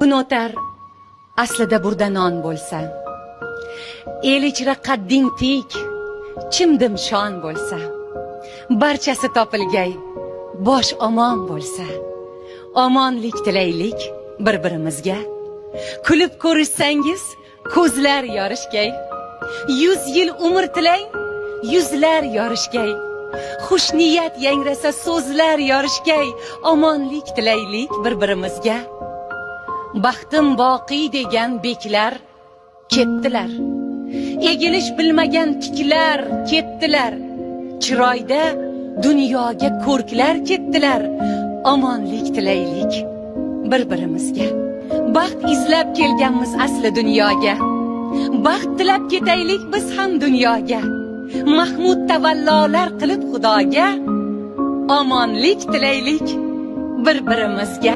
kun o'tar aslida burda non bo'lsa, el ichra qadding tik, chimdim shon bo'lsa, barchasi topilgay, bosh omon bo'lsa, omonlik tilaylik bir-birimizga. Kulib ko'rishsangiz ko'zlar yorishgay, 100 yil umr tilang, yuzlar yorishgay, xush niyat yangrasa so'zlar yorishgay, omonlik tilaylik bir-birimizga. Baxtim boqiy degan beklar ketdilar, egilish bilmagan tiklar ketdilar, chiroyda dunyoga ko'rklar ketdilar, omonlik tilaylik bir-birimizga. Baxt izlab kelganmiz asli dunyoga, baxt tilab ketaylik biz ham dunyoga. Mahmud tavallolar qilib Xudoga, omonlik tilaylik bir-birimizga.